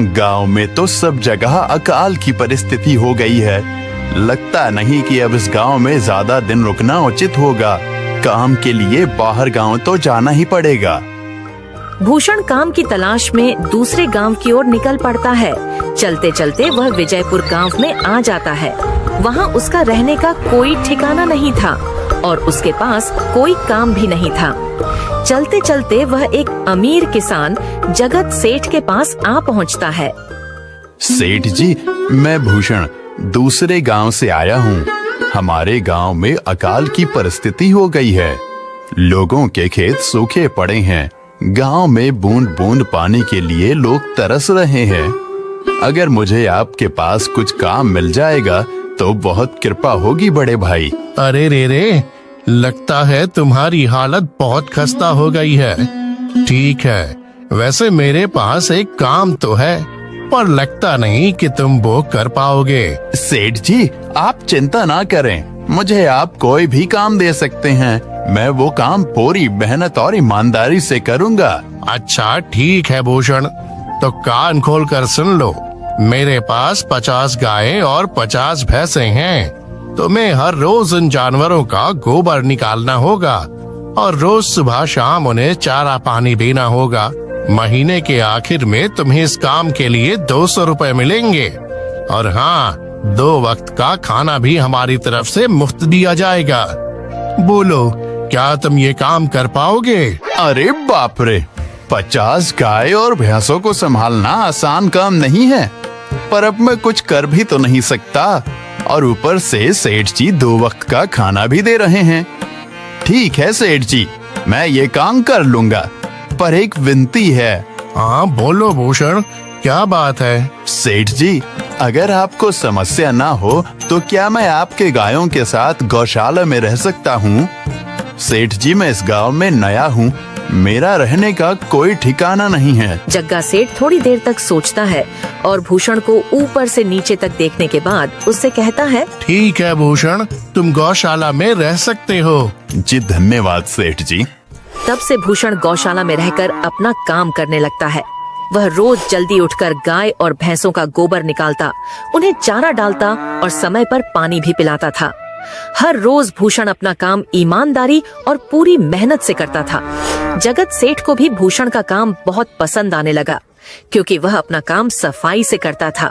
गांव में तो सब जगह अकाल की परिस्थिति हो गई है। लगता नहीं कि अब इस गांव में ज्यादा दिन रुकना उचित होगा। काम के लिए बाहर गांव तो जाना ही पड़ेगा। भूषण काम की तलाश में दूसरे गांव की ओर निकल पड़ता है। चलते चलते वह विजयपुर गांव में आ जाता है। वहां उसका रहने का कोई ठिकाना नहीं था और उसके पास कोई काम भी नहीं था। चलते चलते वह एक अमीर किसान जगत सेठ के पास आ पहुंचता है। सेठ जी, मैं भूषण दूसरे गांव से आया हूँ। हमारे गांव में अकाल की परिस्थिति हो गई है। लोगों के खेत सूखे पड़े हैं। गांव में बूंद बूंद पानी के लिए लोग तरस रहे हैं। अगर मुझे आपके पास कुछ काम मिल जाएगा तो बहुत कृपा होगी बड़े भाई। अरे रे, लगता है तुम्हारी हालत बहुत खस्ता हो गई है। ठीक है, वैसे मेरे पास एक काम तो है, पर लगता नहीं कि तुम वो कर पाओगे। सेठ जी, आप चिंता ना करें। मुझे आप कोई भी काम दे सकते हैं। मैं वो काम पूरी मेहनत और ईमानदारी से करूँगा। अच्छा ठीक है भूषण, तो कान खोल कर सुन लो। मेरे पास 50 गायें और 50 भैंसे हैं। तुम्हें हर रोज उन जानवरों का गोबर निकालना होगा और रोज सुबह शाम उन्हें चारा पानी देना होगा। महीने के आखिर में तुम्हें इस काम के लिए 200 रुपए मिलेंगे। और हाँ, 2 वक्त का खाना भी हमारी तरफ से मुफ्त दिया जाएगा। बोलो, क्या तुम ये काम कर पाओगे? अरे बाप रे, 50 गाय और भैंसों को संभालना आसान काम नहीं है। पर अब मैं कुछ कर भी तो नहीं सकता और ऊपर से सेठ जी 2 वक्त का खाना भी दे रहे हैं। ठीक है सेठ जी, मैं ये काम कर लूंगा, पर एक विनती है। हाँ बोलो भूषण, क्या बात है? सेठ जी, अगर आपको समस्या ना हो तो क्या मैं आपके गायों के साथ गौशाला में रह सकता हूँ? सेठ जी, मैं इस गांव में नया हूँ। मेरा रहने का कोई ठिकाना नहीं है। जग्गा सेठ थोड़ी देर तक सोचता है और भूषण को ऊपर से नीचे तक देखने के बाद उससे कहता है, ठीक है भूषण, तुम गौशाला में रह सकते हो। जी धन्यवाद सेठ जी। तब से भूषण गौशाला में रहकर अपना काम करने लगता है। वह रोज जल्दी उठकर गाय और भैंसों का गोबर निकालता, उन्हें चारा डालता और समय पर पानी भी पिलाता था। हर रोज भूषण अपना काम ईमानदारी और पूरी मेहनत से करता था। जगत सेठ को भी भूषण का काम बहुत पसंद आने लगा, क्योंकि वह अपना काम सफाई से करता था।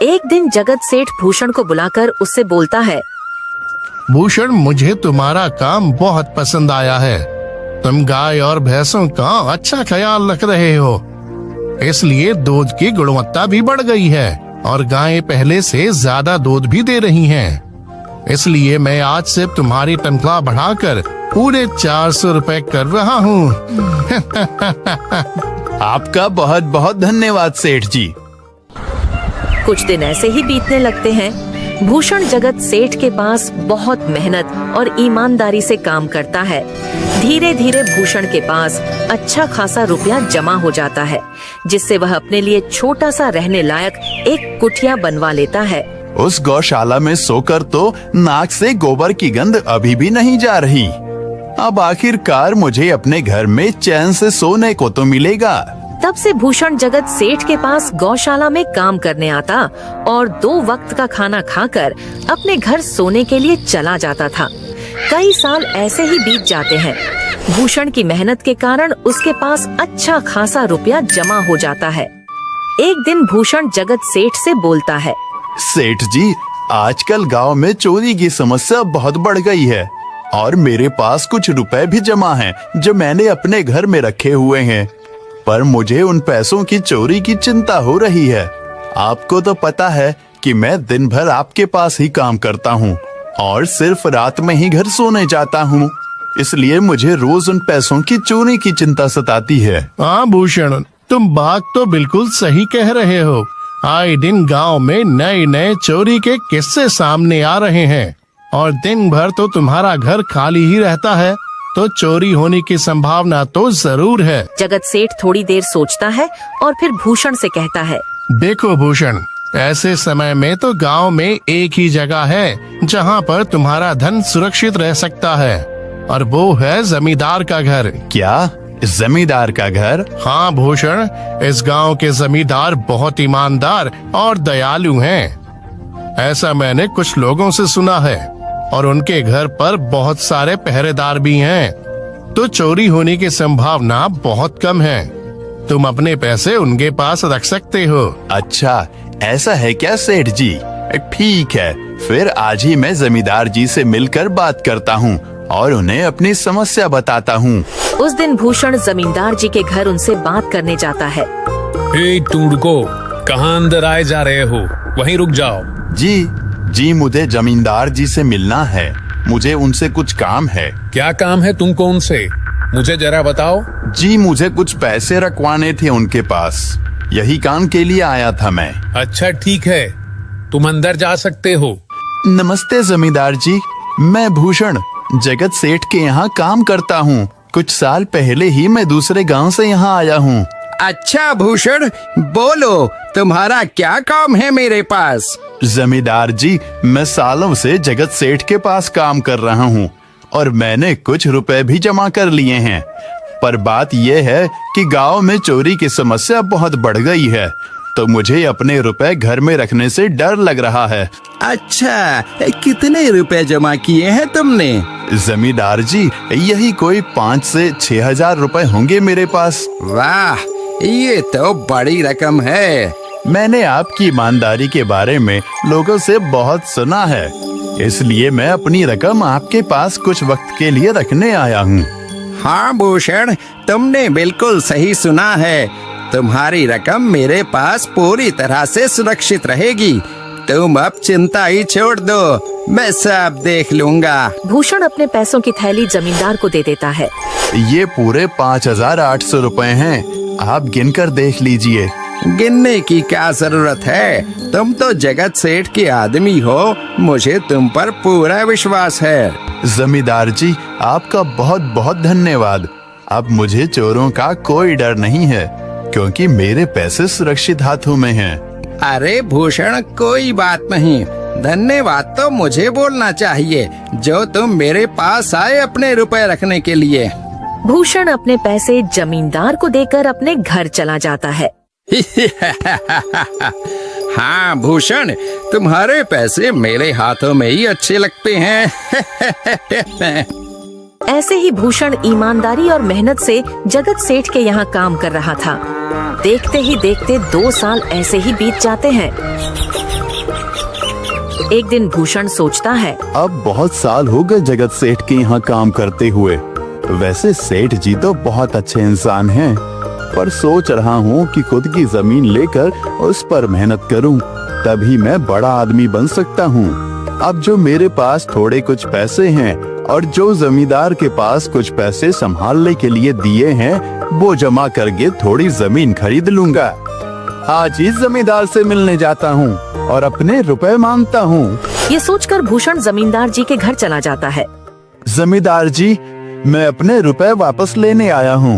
एक दिन जगत सेठ भूषण को बुलाकर उससे बोलता है, भूषण, मुझे तुम्हारा काम बहुत पसंद आया है। तुम गाय और भैंसों का अच्छा ख्याल रख रहे हो, इसलिए दूध की गुणवत्ता भी बढ़ गई है और गायें पहले से ज्यादा दूध भी दे रही हैं। इसलिए मैं आज से तुम्हारी तनख्वाह बढ़ाकर पूरे 400 रुपए कर रहा हूँ। आपका बहुत बहुत धन्यवाद सेठ जी। कुछ दिन ऐसे ही बीतने लगते हैं। भूषण जगत सेठ के पास बहुत मेहनत और ईमानदारी से काम करता है। धीरे धीरे भूषण के पास अच्छा खासा रुपया जमा हो जाता है, जिससे वह अपने लिए छोटा सा रहने लायक एक कुटिया बनवा लेता है। उस गौशाला में सोकर तो नाक से गोबर की गंध अभी भी नहीं जा रही। अब आखिरकार मुझे अपने घर में चैन से सोने को तो मिलेगा। तब से भूषण जगत सेठ के पास गौशाला में काम करने आता और 2 वक्त का खाना खाकर अपने घर सोने के लिए चला जाता था। कई साल ऐसे ही बीत जाते हैं। भूषण की मेहनत के कारण उसके पास अच्छा खासा रुपया जमा हो जाता है। एक दिन भूषण जगत सेठ से बोलता है, सेठ जी, आजकल गांव में चोरी की समस्या बहुत बढ़ गई है और मेरे पास कुछ रुपए भी जमा हैं जो मैंने अपने घर में रखे हुए हैं, पर मुझे उन पैसों की चोरी की चिंता हो रही है। आपको तो पता है कि मैं दिन भर आपके पास ही काम करता हूँ और सिर्फ रात में ही घर सोने जाता हूँ, इसलिए मुझे रोज उन पैसों की चोरी की चिंता सताती है। हाँ भूषण, तुम बात तो बिल्कुल सही कह रहे हो। आए दिन गांव में नए नए चोरी के किस्से सामने आ रहे हैं और दिन भर तो तुम्हारा घर खाली ही रहता है, तो चोरी होने की संभावना तो जरूर है। जगत सेठ थोड़ी देर सोचता है और फिर भूषण से कहता है, देखो भूषण, ऐसे समय में तो गांव में एक ही जगह है जहां पर तुम्हारा धन सुरक्षित रह सकता है, और वो है जमींदार का घर। क्या जमींदार का घर? हाँ भूषण, इस गांव के जमींदार बहुत ईमानदार और दयालु हैं। ऐसा मैंने कुछ लोगों से सुना है और उनके घर पर बहुत सारे पहरेदार भी हैं, तो चोरी होने की संभावना बहुत कम है। तुम अपने पैसे उनके पास रख सकते हो। अच्छा, ऐसा है क्या सेठ जी? ठीक है, फिर आज ही मैं जमींदार जी से मिलकर बात करता हूँ और उन्हें अपनी समस्या बताता हूँ। उस दिन भूषण जमींदार जी के घर उनसे बात करने जाता है। तुम रुको, कहाँ अंदर आए जा रहे हो? वहीं रुक जाओ। जी, मुझे जमींदार जी से मिलना है। मुझे उनसे कुछ काम है। क्या काम है तुमको उनसे? मुझे जरा बताओ। जी, मुझे कुछ पैसे रखवाने थे उनके पास, यही काम के लिए आया था मैं। अच्छा ठीक है, तुम अंदर जा सकते हो। नमस्ते जमींदार जी, मैं भूषण जगत सेठ के यहाँ काम करता हूँ। कुछ साल पहले ही मैं दूसरे गांव से यहाँ आया हूँ। अच्छा भूषण, बोलो तुम्हारा क्या काम है मेरे पास? जमींदार जी, मैं सालों से जगत सेठ के पास काम कर रहा हूँ और मैंने कुछ रुपए भी जमा कर लिए हैं, पर बात यह है कि गांव में चोरी की समस्या बहुत बढ़ गई है, तो मुझे अपने रुपए घर में रखने से डर लग रहा है। अच्छा, कितने रुपए जमा किए हैं तुमने? जमींदार जी, यही कोई 5 से 6 हजार रुपए होंगे मेरे पास। वाह, ये तो बड़ी रकम है। मैंने आपकी ईमानदारी के बारे में लोगों से बहुत सुना है, इसलिए मैं अपनी रकम आपके पास कुछ वक्त के लिए रखने आया हूँ। हाँ भूषण, तुमने बिल्कुल सही सुना है। तुम्हारी रकम मेरे पास पूरी तरह से सुरक्षित रहेगी। तुम अब चिंता ही छोड़ दो, मैं सब देख लूंगा। भूषण अपने पैसों की थैली जमींदार को दे देता है। ये पूरे 5,800 रुपए हैं, आप गिनकर देख लीजिए। गिनने की क्या जरूरत है? तुम तो जगत सेठ के आदमी हो, मुझे तुम पर पूरा विश्वास है। जमींदार जी, आपका बहुत बहुत धन्यवाद। अब मुझे चोरों का कोई डर नहीं है, क्योंकि मेरे पैसे सुरक्षित हाथों में हैं। अरे भूषण, कोई बात नहीं, धन्यवाद तो मुझे बोलना चाहिए, जो तुम मेरे पास आए अपने रुपए रखने के लिए। भूषण अपने पैसे जमींदार को देकर अपने घर चला जाता है। हाँ भूषण, तुम्हारे पैसे मेरे हाथों में ही अच्छे लगते हैं। ऐसे ही भूषण ईमानदारी और मेहनत से जगत सेठ के यहाँ काम कर रहा था। देखते ही देखते 2 साल ऐसे ही बीत जाते हैं। एक दिन भूषण सोचता है, अब बहुत साल हो गए जगत सेठ के यहाँ काम करते हुए। वैसे सेठ जी तो बहुत अच्छे इंसान हैं, पर सोच रहा हूँ कि खुद की जमीन लेकर उस पर मेहनत करूँ, तभी मैं बड़ा आदमी बन सकता हूँ। अब जो मेरे पास थोड़े कुछ पैसे हैं और जो जमींदार के पास कुछ पैसे संभालने के लिए दिए हैं, वो जमा करके थोड़ी जमीन खरीद लूंगा। आज ही जमींदार से मिलने जाता हूँ और अपने रुपए मांगता हूँ। ये सोचकर भूषण जमींदार जी के घर चला जाता है। जमींदार जी, मैं अपने रुपए वापस लेने आया हूँ।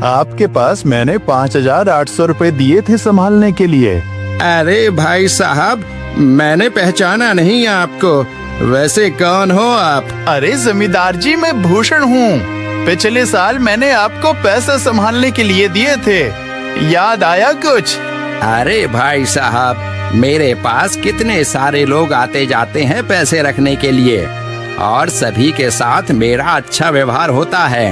आपके पास मैंने 5,800 रुपए दिए थे संभालने के लिए। अरे भाई साहब, मैंने पहचाना नहीं आपको, वैसे कौन हो आप? अरे जमींदार जी, मैं भूषण हूँ। पिछले साल मैंने आपको पैसे संभालने के लिए दिए थे, याद आया कुछ? अरे भाई साहब, मेरे पास कितने सारे लोग आते जाते हैं पैसे रखने के लिए, और सभी के साथ मेरा अच्छा व्यवहार होता है।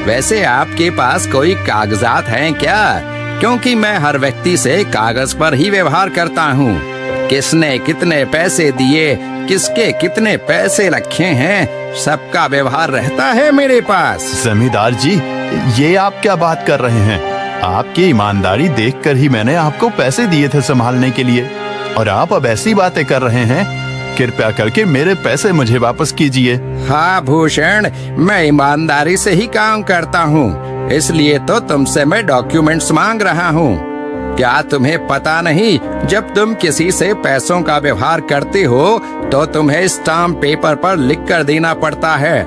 वैसे आपके पास कोई कागजात हैं क्या? क्योंकि मैं हर व्यक्ति से कागज पर ही व्यवहार करता हूँ। किसने कितने पैसे दिए, किसके कितने पैसे रखे हैं, सबका व्यवहार रहता है मेरे पास। जमींदार जी, ये आप क्या बात कर रहे हैं? आपकी ईमानदारी देखकर ही मैंने आपको पैसे दिए थे संभालने के लिए, और आप अब ऐसी बातें कर रहे हैं। कृपया करके मेरे पैसे मुझे वापस कीजिए। हाँ भूषण, मैं ईमानदारी से ही काम करता हूँ, इसलिए तो तुमसे मैं डॉक्यूमेंट्स मांग रहा हूँ। क्या तुम्हें पता नहीं, जब तुम किसी से पैसों का व्यवहार करते हो तो तुम्हें स्टाम्प पेपर पर लिख कर देना पड़ता है।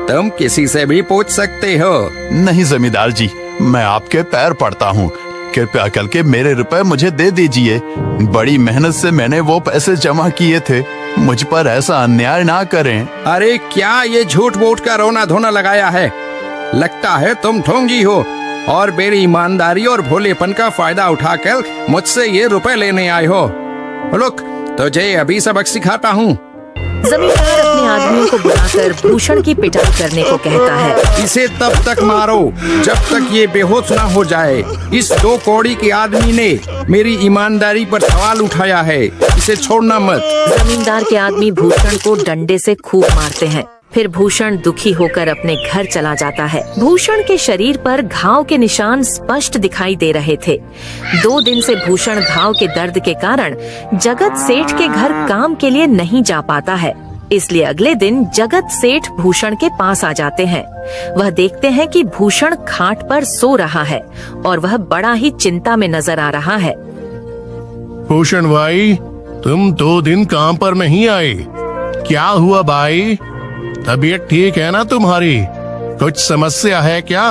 तुम किसी से भी पूछ सकते हो। नहीं जमींदार जी, मैं आपके पैर पड़ता हूँ, कृपया करके मेरे रुपए मुझे दे दीजिए। बड़ी मेहनत से मैंने वो पैसे जमा किए थे, मुझ पर ऐसा अन्याय ना करें। अरे क्या ये झूठ मूठ का रोना धोना लगाया है? लगता है तुम ढोंगी हो और मेरी ईमानदारी और भोलेपन का फायदा उठाकर मुझसे ये रुपए लेने आए हो। रुक, तुझे अभी सबक सिखाता हूँ। जमींदार अपने आदमियों को बुलाकर भूषण की पिटाई करने को कहता है। इसे तब तक मारो जब तक ये बेहोश ना हो जाए। इस 2 कौड़ी के आदमी ने मेरी ईमानदारी पर सवाल उठाया है, इसे छोड़ना मत। जमींदार के आदमी भूषण को डंडे से खूब मारते हैं। फिर भूषण दुखी होकर अपने घर चला जाता है। भूषण के शरीर पर घाव के निशान स्पष्ट दिखाई दे रहे थे। 2 दिन से भूषण घाव के दर्द के कारण जगत सेठ के घर काम के लिए नहीं जा पाता है। इसलिए अगले दिन जगत सेठ भूषण के पास आ जाते हैं। वह देखते हैं कि भूषण खाट पर सो रहा है और वह बड़ा ही चिंता में नजर आ रहा है। भूषण भाई, तुम 2 दिन काम पर नहीं आए, क्या हुआ भाई? तबीयत ठीक है ना तुम्हारी? कुछ समस्या है क्या?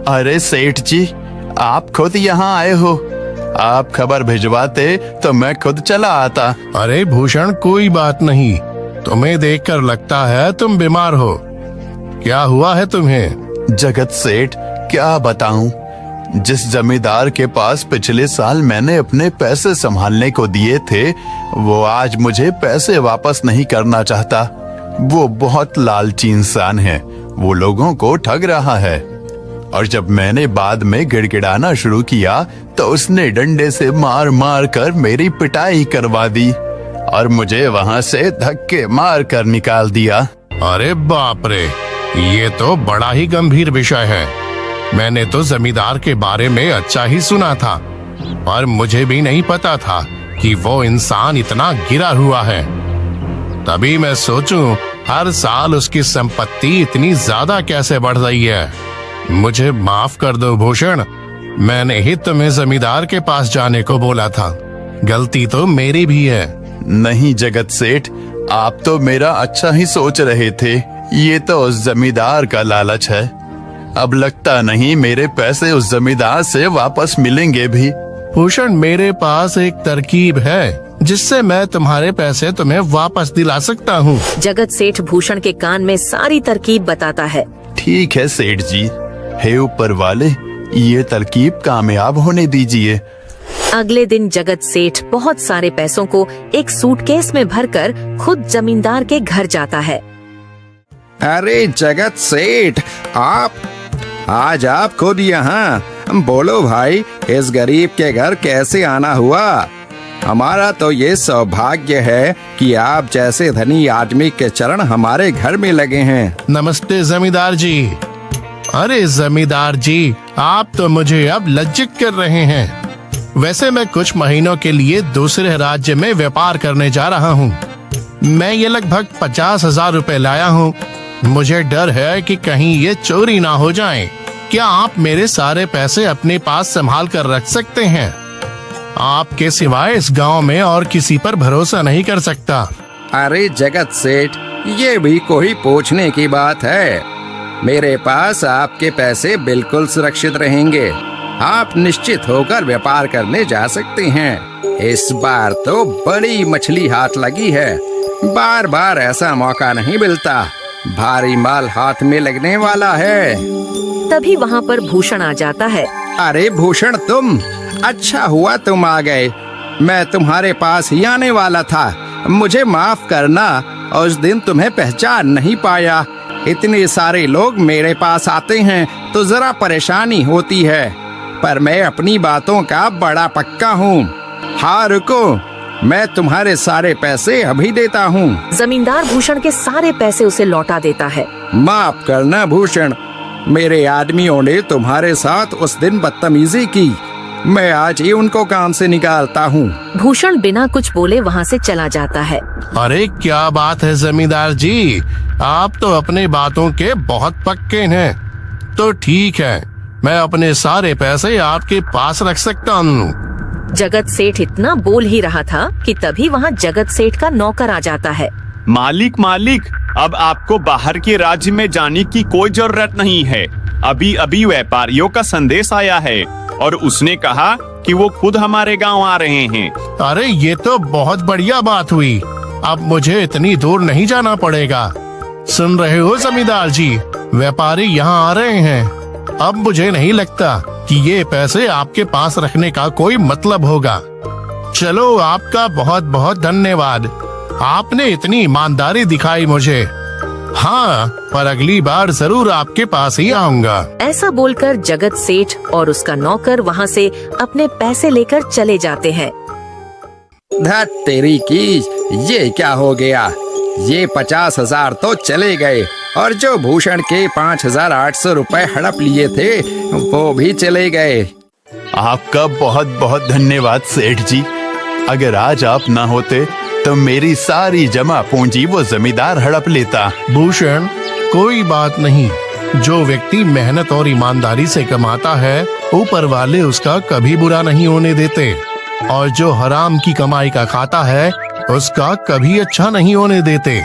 अरे सेठ जी, आप खुद यहाँ आए हो। आप खबर भिजवाते तो मैं खुद चला आता। अरे भूषण, कोई बात नहीं, तुम्हें देखकर लगता है तुम बीमार हो। क्या हुआ है तुम्हें? जगत सेठ, क्या बताऊं, जिस जमींदार के पास पिछले साल मैंने अपने पैसे संभालने को दिए थे, वो आज मुझे पैसे वापस नहीं करना चाहता। वो बहुत लालची इंसान है, वो लोगों को ठग रहा है। और जब मैंने बाद में गिड़गिड़ाना शुरू किया तो उसने डंडे से मार मार कर मेरी पिटाई करवा दी और मुझे वहां से धक्के मार कर निकाल दिया। अरे बाप रे, ये तो बड़ा ही गंभीर विषय है। मैंने तो जमींदार के बारे में अच्छा ही सुना था, पर मुझे भी नहीं पता था कि वो इंसान इतना गिरा हुआ है। तभी मैं सोचूं, हर साल उसकी संपत्ति इतनी ज्यादा कैसे बढ़ रही है। मुझे माफ कर दो भूषण, मैंने ही तुम्हें जमींदार के पास जाने को बोला था। गलती तो मेरी भी है। नहीं जगत सेठ, आप तो मेरा अच्छा ही सोच रहे थे। ये तो उस जमींदार का लालच है। अब लगता नहीं मेरे पैसे उस जमींदार से वापस मिलेंगे भी। भूषण, मेरे पास एक तरकीब है जिससे मैं तुम्हारे पैसे तुम्हें वापस दिला सकता हूँ। जगत सेठ भूषण के कान में सारी तरकीब बताता है। ठीक है सेठ जी, हे ऊपर वाले, ये तरकीब कामयाब होने दीजिए। अगले दिन जगत सेठ बहुत सारे पैसों को एक सूटकेस में भरकर खुद जमींदार के घर जाता है। अरे जगत सेठ, आज आप खुद यहाँ? बोलो भाई, इस गरीब के घर कैसे आना हुआ? हमारा तो ये सौभाग्य है कि आप जैसे धनी आदमी के चरण हमारे घर में लगे हैं। नमस्ते जमींदार जी। अरे जमींदार जी, आप तो मुझे अब लज्जित कर रहे हैं। वैसे मैं कुछ महीनों के लिए दूसरे राज्य में व्यापार करने जा रहा हूँ। मैं ये लगभग 50,000 रुपए लाया हूँ। मुझे डर है कि कहीं ये चोरी ना हो जाए। क्या आप मेरे सारे पैसे अपने पास संभाल कर रख सकते हैं? आपके सिवाय इस गांव में और किसी पर भरोसा नहीं कर सकता। अरे जगत सेठ, ये भी कोई पूछने की बात है? मेरे पास आपके पैसे बिल्कुल सुरक्षित रहेंगे। आप निश्चित होकर व्यापार करने जा सकते हैं। इस बार तो बड़ी मछली हाथ लगी है। बार बार ऐसा मौका नहीं मिलता। भारी माल हाथ में लगने वाला है। तभी वहाँ पर भूषण आ जाता है। अरे भूषण, तुम? अच्छा हुआ तुम आ गए। मैं तुम्हारे पास ही आने वाला था। मुझे माफ करना, उस दिन तुम्हें पहचान नहीं पाया। इतने सारे लोग मेरे पास आते हैं तो जरा परेशानी होती है, पर मैं अपनी बातों का बड़ा पक्का हूँ। हाँ रुको, मैं तुम्हारे सारे पैसे अभी देता हूँ। जमींदार भूषण के सारे पैसे उसे लौटा देता है। माफ करना भूषण, मेरे आदमियों ने तुम्हारे साथ उस दिन बदतमीजी की। मैं आज ही उनको काम से निकालता हूँ। भूषण बिना कुछ बोले वहाँ से चला जाता है। अरे क्या बात है जमींदार जी, आप तो अपने बातों के बहुत पक्के हैं। तो ठीक है, मैं अपने सारे पैसे आपके पास रख सकता हूँ। जगत सेठ इतना बोल ही रहा था कि तभी वहाँ जगत सेठ का नौकर आ जाता है। मालिक, अब आपको बाहर के राज्य में जाने की कोई जरूरत नहीं है। अभी अभी व्यापारियों का संदेश आया है और उसने कहा कि वो खुद हमारे गांव आ रहे हैं। अरे ये तो बहुत बढ़िया बात हुई। अब मुझे इतनी दूर नहीं जाना पड़ेगा। सुन रहे हो जमींदार जी, व्यापारी यहाँ आ रहे हैं। अब मुझे नहीं लगता कि ये पैसे आपके पास रखने का कोई मतलब होगा। चलो, आपका बहुत बहुत धन्यवाद। आपने इतनी ईमानदारी दिखाई मुझे। हाँ, पर अगली बार जरूर आपके पास ही आऊंगा। ऐसा बोलकर जगत सेठ और उसका नौकर वहाँ से अपने पैसे लेकर चले जाते हैं। धत तेरी की, ये क्या हो गया? ये 50,000 तो चले गए और जो भूषण के 5,800 रुपए हड़प लिए थे वो भी चले गए। आपका बहुत बहुत धन्यवाद सेठ जी। अगर आज आप ना होते तो मेरी सारी जमा पूंजी वो जमींदार हड़प लेता। भूषण, कोई बात नहीं। जो व्यक्ति मेहनत और ईमानदारी से कमाता है, ऊपर वाले उसका कभी बुरा नहीं होने देते, और जो हराम की कमाई का खाता है उसका कभी अच्छा नहीं होने देते।